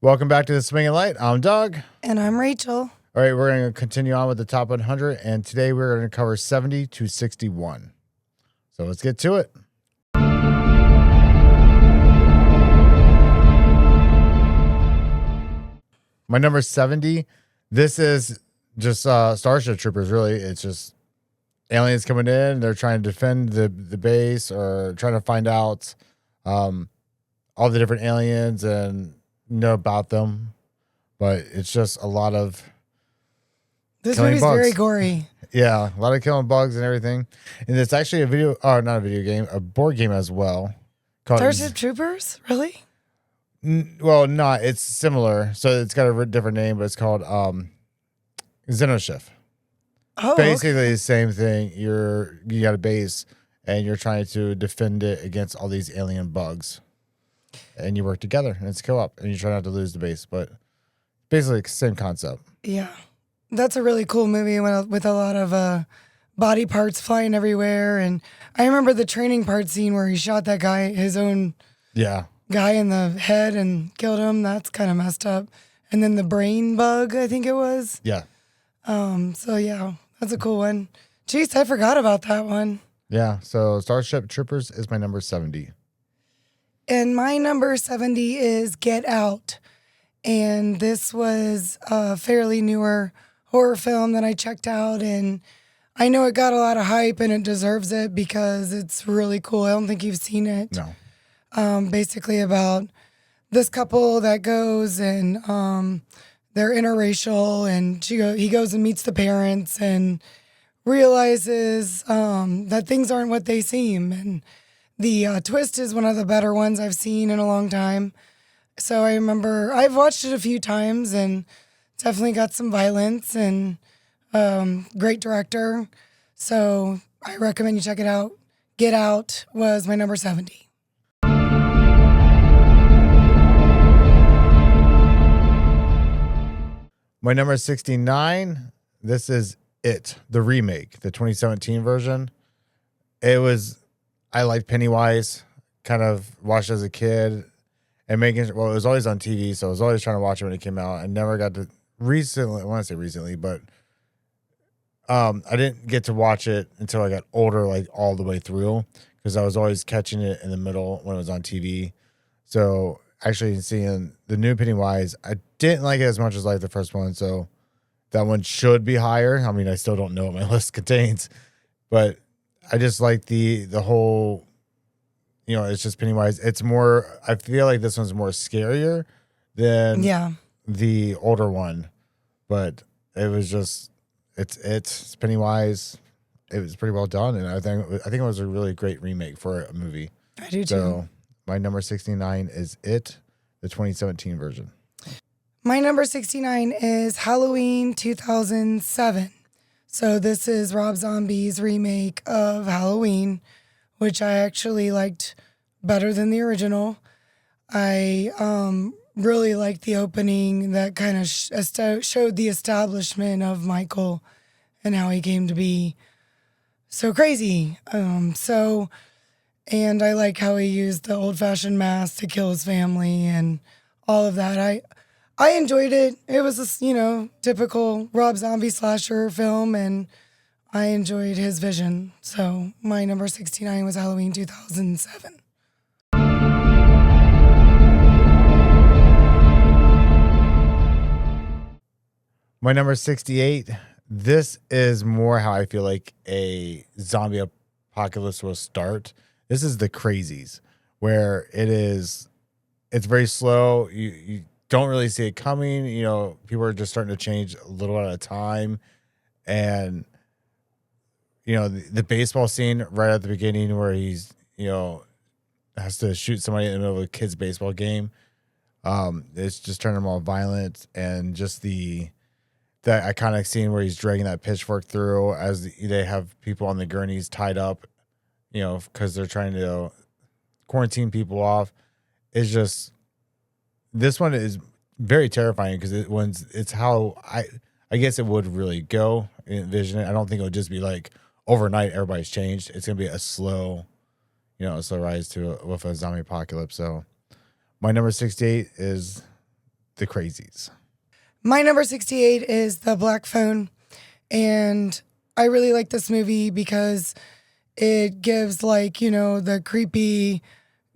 Welcome back to the Swinging Light. I'm Doug. And I'm Rachel. All right, we're going to continue on with the top 100, and today we're going to cover 70 to 61. So let's get to it. My number 70, this is just Starship Troopers, really. It's just aliens coming in. They're trying to defend the base or trying to find out all the different aliens and know about them. But it's just a lot of This movie's very gory. Yeah, a lot of killing bugs and everything. And it's actually not a video game, a board game as well. Starship Troopers? Really? Well, not. It's similar. So it's got a different name, but it's called Xenoshift. Oh, basically okay. the same thing. You got a base and you're trying to defend it against all these alien bugs. And you work together and it's co-op and you try not to lose the base, but basically same concept. Yeah. That's a really cool movie with a lot of body parts flying everywhere. And I remember the training part scene where he shot that guy, his own guy in the head and killed him. That's kind of messed up. And then the brain bug, I think it was. Yeah. So yeah, that's a cool one. Jeez, I forgot about that one. Yeah. So Starship Troopers is my number 70. And my number 70 is Get Out. And this was a fairly newer horror film that I checked out. And I know it got a lot of hype and it deserves it because it's really cool. I don't think you've seen it. No. Basically about this couple that goes and they're interracial, and he goes and meets the parents and realizes that things aren't what they seem. And the twist is one of the better ones I've seen in a long time. So I remember I've watched it a few times and definitely got some violence and great director. So I recommend you check it out. Get Out was my number 70. My number 69, this is It, the remake, the 2017 version. I liked Pennywise, kind of watched as a kid, and it was always on TV, so I was always trying to watch it when it came out. I never got to I want to say recently, but I didn't get to watch it until I got older, like all the way through, because I was always catching it in the middle when it was on TV. So actually seeing the new Pennywise, I didn't like it as much as I liked the first one, so that one should be higher. I mean, I still don't know what my list contains, but I just like the whole, it's just Pennywise. It's more, I feel like this one's more scarier than the older one, but it was just, it's Pennywise. It was pretty well done, and I think it was a really great remake for a movie. I do too. So my number 69 is It, the 2017 version. My number 69 is Halloween 2007. So this is Rob Zombie's remake of Halloween, which I actually liked better than the original. I really liked the opening that kind of showed the establishment of Michael and how he came to be so crazy. And I like how he used the old-fashioned mask to kill his family and all of that. I enjoyed it. It was a, typical Rob Zombie slasher film, and I enjoyed his vision. So my number 69 was Halloween 2007. My number 68, this is more how I feel like a zombie apocalypse will start. This is The Crazies, where it's very slow. You don't really see it coming. People are just starting to change a little at a time. And, the baseball scene right at the beginning where he's, has to shoot somebody in the middle of a kid's baseball game. It's just turning them all violent, and just that iconic scene where he's dragging that pitchfork through as they have people on the gurneys tied up, because they're trying to quarantine people off. It's just, this one is very terrifying because it's how I guess it would really go. Envision it. I don't think it would just be like overnight everybody's changed. It's gonna be a slow rise with a zombie apocalypse. So my number 68 is the crazies. My number 68 is The Black Phone. And I really like this movie because it gives, like, you know, the creepy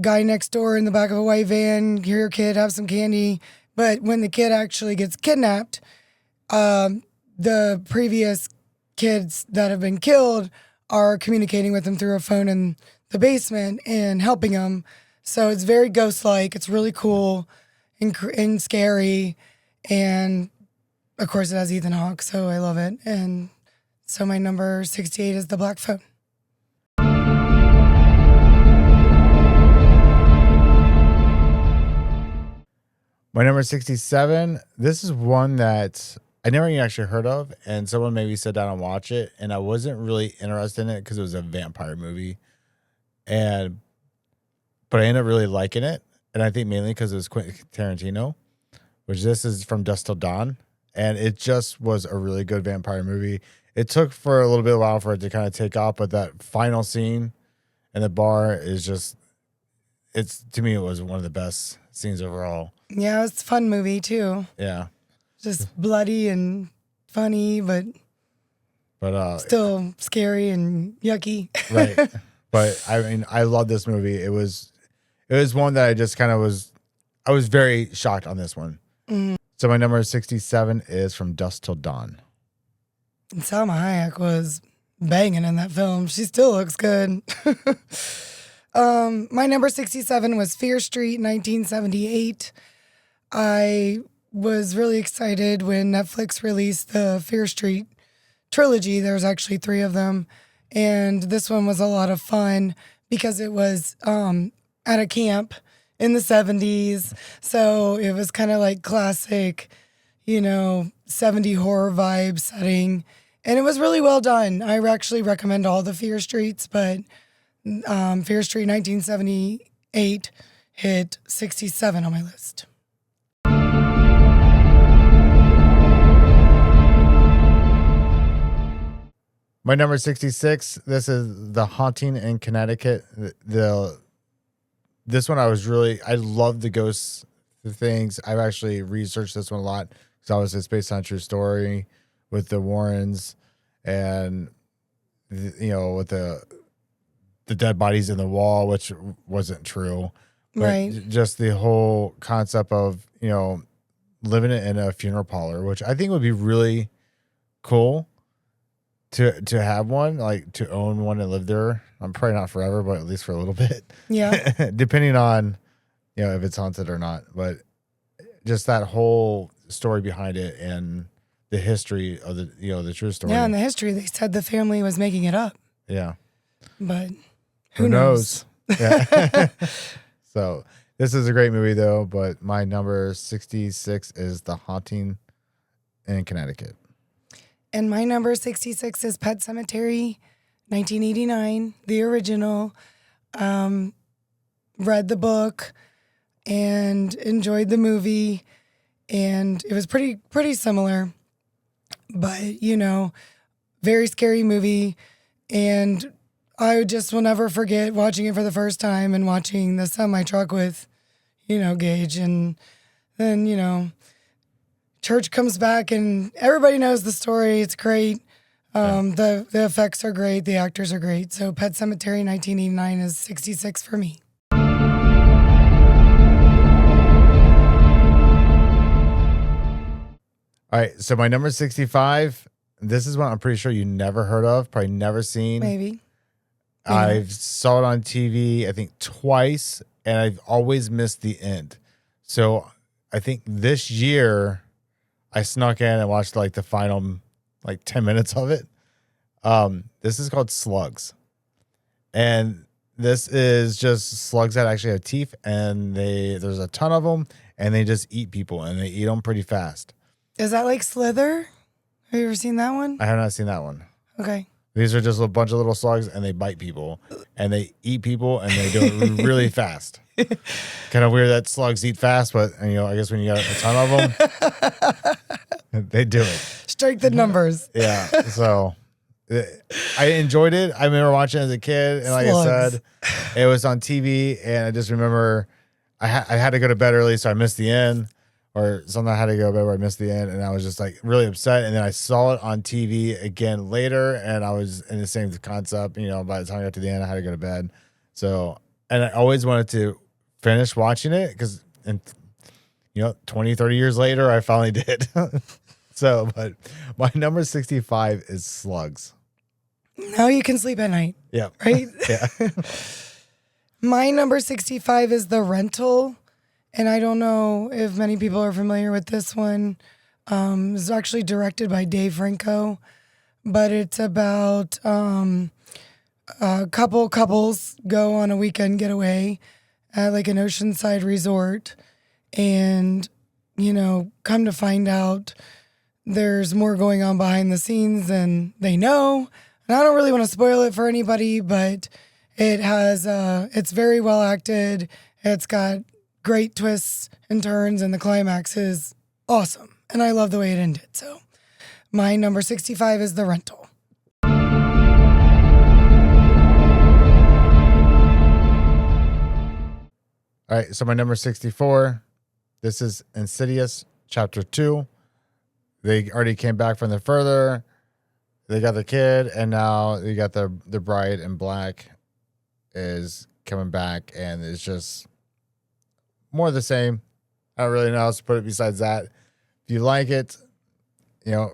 guy next door in the back of a white van, here, kid, have some candy. But when the kid actually gets kidnapped, the previous kids that have been killed are communicating with him through a phone in the basement and helping him. So it's very ghost-like. It's really cool and scary. And of course, it has Ethan Hawke, so I love it. And so my number 68 is The Black Phone. My number 67, this is one that I never even actually heard of, and someone made me sit down and watch it, and I wasn't really interested in it because it was a vampire movie. But I ended up really liking it, and I think mainly because it was Quentin Tarantino, which this is From Dusk Till Dawn. And it just was a really good vampire movie. It took for a little bit of a while for it to kind of take off, but that final scene in the bar is just, to me, it was one of the best scenes overall. Yeah, it's a fun movie too. Yeah. Just bloody and funny, but still scary and yucky. Right. But I mean, I love this movie. It was one that I just kind of I was very shocked on this one. Mm. So my number 67 is From Dusk Till Dawn. And Salma Hayek was banging in that film. She still looks good. My number 67 was Fear Street, 1978. I was really excited when Netflix released the Fear Street trilogy. There was actually 3 of them. And this one was a lot of fun because it was at a camp in the 70s. So it was kind of like classic, 70 horror vibe setting. And it was really well done. I actually recommend all the Fear Streets, but Fear Street 1978 hit 67 on my list. My number 66, this is The Haunting in Connecticut. This one I love the ghost things. I've actually researched this one a lot because it's based on a true story with the Warrens and with the dead bodies in the wall, which wasn't true. But right. Just the whole concept of, living it in a funeral parlor, which I think would be really cool to have one, like to own one and live there. I'm probably not forever, but at least for a little bit. Yeah. Depending on, if it's haunted or not. But just that whole story behind it and the history of the true story. Yeah, in the history, they said the family was making it up. Yeah. But who knows? Yeah. So this is a great movie though, but my number 66 is The Haunting in Connecticut. And my number 66 is Pet Sematary, 1989, the original. Read the book and enjoyed the movie, and it was pretty similar, but very scary movie. And I just will never forget watching it for the first time and watching the semi truck with, Gage, and then Church comes back and everybody knows the story. It's great. The effects are great. The actors are great. So Pet Sematary 1989 is 66 for me. All right. So my number 65, this is one I'm pretty sure you never heard of, probably never seen. Maybe. I've saw it on TV, I think twice, and I've always missed the end. So I think this year I snuck in and watched like the final 10 minutes of it. This is called Slugs. And this is just slugs that actually have teeth, and there's a ton of them, and they just eat people, and they eat them pretty fast. Is that like Slither? Have you ever seen that one? I have not seen that one. Okay. These are just a bunch of little slugs, and they bite people, and they eat people, and they do it really fast. Kind of weird that slugs eat fast, but I guess when you got a ton of them, they do it. Strike the numbers. Yeah. So I enjoyed it. I remember watching it as a kid, and like Slugs. I said, it was on TV, and I just remember I had to go to bed early, so I missed the end, or something I had to go to bed where I missed the end, and I was just like really upset. And then I saw it on TV again later, and I was in the same concept. By the time I got to the end, I had to go to bed. So, and I always wanted to finish watching it because, 20, 30 years later, I finally did. So, but my number 65 is Slugs. Now you can sleep at night. Yeah. Right? Yeah. My number 65 is The Rental. And I don't know if many people are familiar with this one. It's actually directed by Dave Franco, but it's about couples go on a weekend getaway at like an oceanside resort, and come to find out there's more going on behind the scenes than they know. And I don't really want to spoil it for anybody, but it's very well acted. It's got great twists and turns, and the climax is awesome. And I love the way it ended. So my number 65 is The Rental. All right, so my number 64, this is Insidious Chapter 2. They already came back from the further. They got the kid, and now they got the bride in black is coming back, and it's just more of the same. I don't really know how else to put it besides that. If you like it, if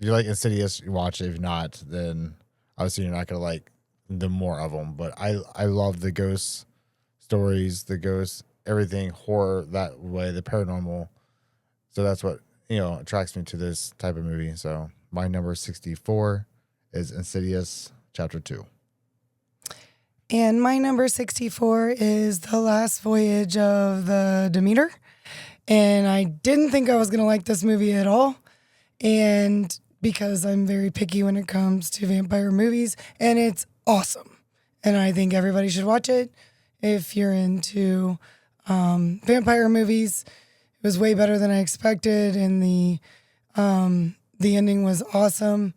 you like Insidious, you watch it. If not, then obviously you're not going to like the more of them. But I love the ghost stories, the ghosts, everything, horror that way, the paranormal. So that's what, attracts me to this type of movie. So my number 64 is Insidious Chapter 2. And my number 64 is The Last Voyage of the Demeter. And I didn't think I was going to like this movie at all. And because I'm very picky when it comes to vampire movies, and it's awesome. And I think everybody should watch it. If you're into vampire movies, it was way better than I expected, and the ending was awesome.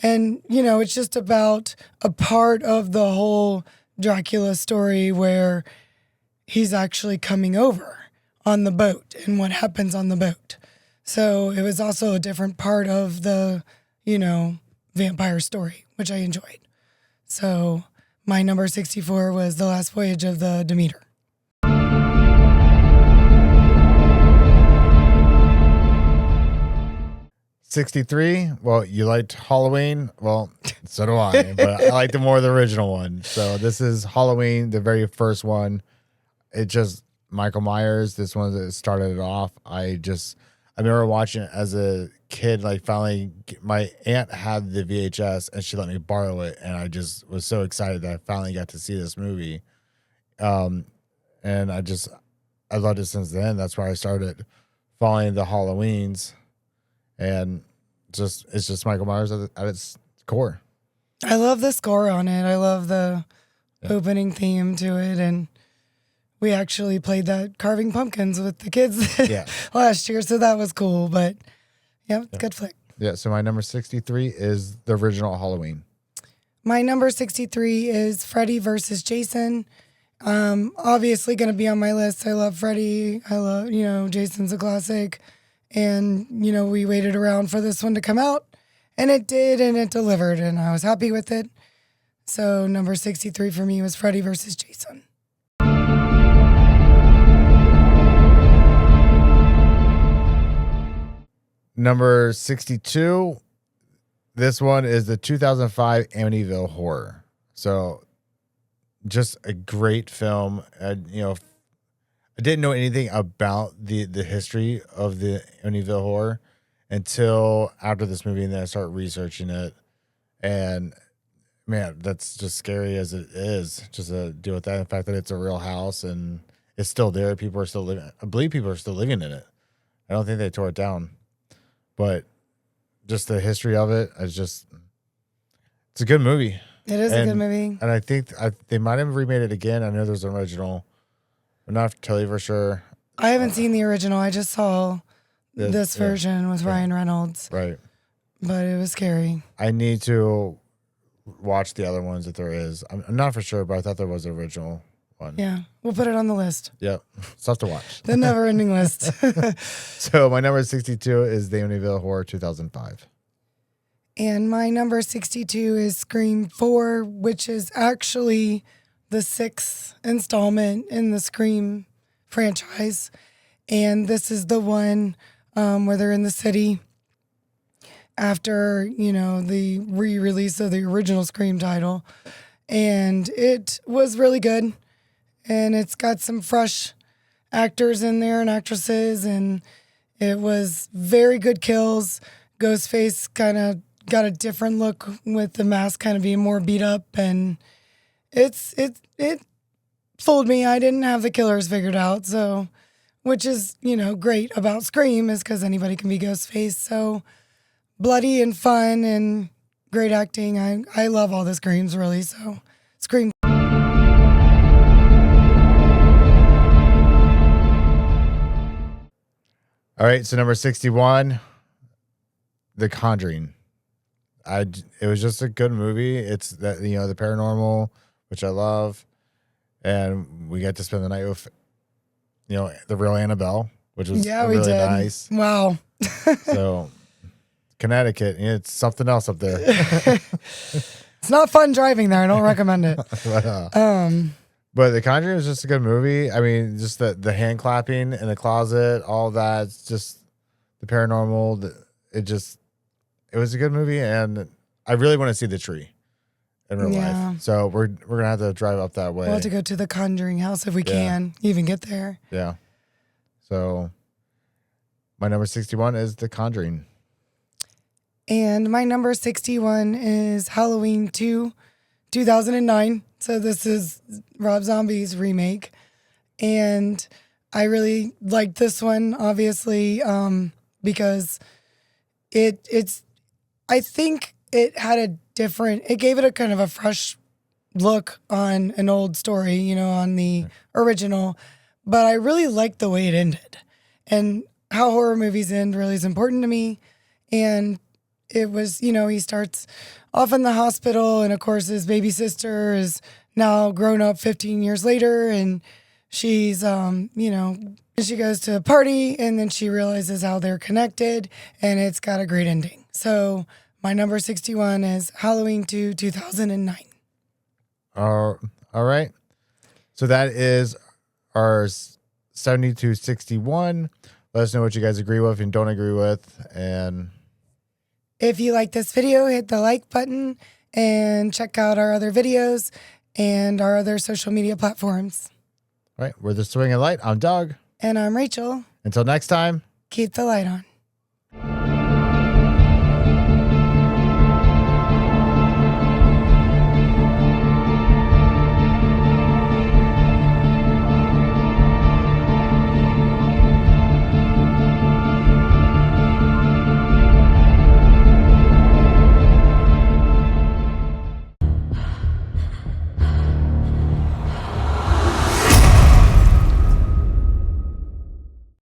And it's just about a part of the whole Dracula story where he's actually coming over on the boat and what happens on the boat. So it was also a different part of the vampire story, which I enjoyed. So my number 64 was The Last Voyage of the Demeter. $63. Well, you liked Halloween. Well, so do I, but I like the original one. So this is Halloween, the very first one. It just Michael Myers. This one that started it off. I remember watching it as a kid. Like finally, my aunt had the VHS and she let me borrow it, and I just was so excited that I finally got to see this movie. And I loved it since then. That's where I started following the Halloweens. And it's just Michael Myers at its core. I love the score on it. I love the opening theme to it. And we actually played that Carving Pumpkins with the kids last year. So that was cool. But good flick. Yeah. So my number 63 is the original Halloween. My number 63 is Freddy versus Jason. Obviously going to be on my list. I love Freddy. I love, Jason's a classic. And, we waited around for this one to come out, and it did, and it delivered, and I was happy with it. So number 63 for me was Freddy versus Jason. Number 62, this one is the 2005 Amityville Horror. So just a great film. I didn't know anything about the history of the Amityville Horror until after this movie, and then I started researching it. And man, that's just scary as it is, just to deal with that. The fact that it's a real house and it's still there. People are still living. I believe people are still living in it. I don't think they tore it down, but just the history of it it's a good movie. It is a good movie. And I think they might have remade it again. I know there's an original. I'm not totally for sure. I haven't seen the original. I just saw this version with Ryan Reynolds. Right. But it was scary. I need to watch the other ones if there is. I'm not for sure, but I thought there was an original fun. Yeah, we'll put it on the list. Yep. Stuff to watch. The never-ending list. So my number 62 is the Amityville Horror 2005. And my number 62 is Scream 4, which is actually the 6th installment in the Scream franchise. And this is the one where they're in the city after, the re-release of the original Scream title. And it was really good. And it's got some fresh actors in there and actresses. And it was very good kills. Ghostface kind of got a different look with the mask kind of being more beat up. And it fooled me. I didn't have the killers figured out. So, which is, great about Scream is because anybody can be Ghostface. So bloody and fun and great acting. I love all the Screams, really. So Scream. All right, so number 61, The Conjuring. It was just a good movie. It's that the paranormal, which I love, and we got to spend the night with the real Annabelle, which was we really did. nice. Wow. So Connecticut, it's something else up there. It's not fun driving there. I don't recommend it. But The Conjuring was just a good movie. I mean, just the hand clapping in the closet, all that. It's just the paranormal. It was a good movie, and I really want to see the tree in real life. So we're gonna have to drive up that way. We'll have to go to the Conjuring house if we can even get there. Yeah. So my number 61 is The Conjuring. And my number 61 is Halloween 2, 2009. So this is Rob Zombie's remake. And I really liked this one, obviously, because I think it had it gave it a kind of a fresh look on an old story, on the original. But I really liked the way it ended. And how horror movies end really is important to me. And it was, he starts off in the hospital, and of course his baby sister is now grown up 15 years later, and she's, she goes to a party, and then she realizes how they're connected, and it's got a great ending. So my number 61 is Halloween 2, 2009. All right. So that is our 70 to 61. Let us know what you guys agree with and don't agree with. And if you like this video, hit the like button and check out our other videos and our other social media platforms. All right. We're The Swinging Light. I'm Doug. And I'm Rachel. Until next time, Keep the light on.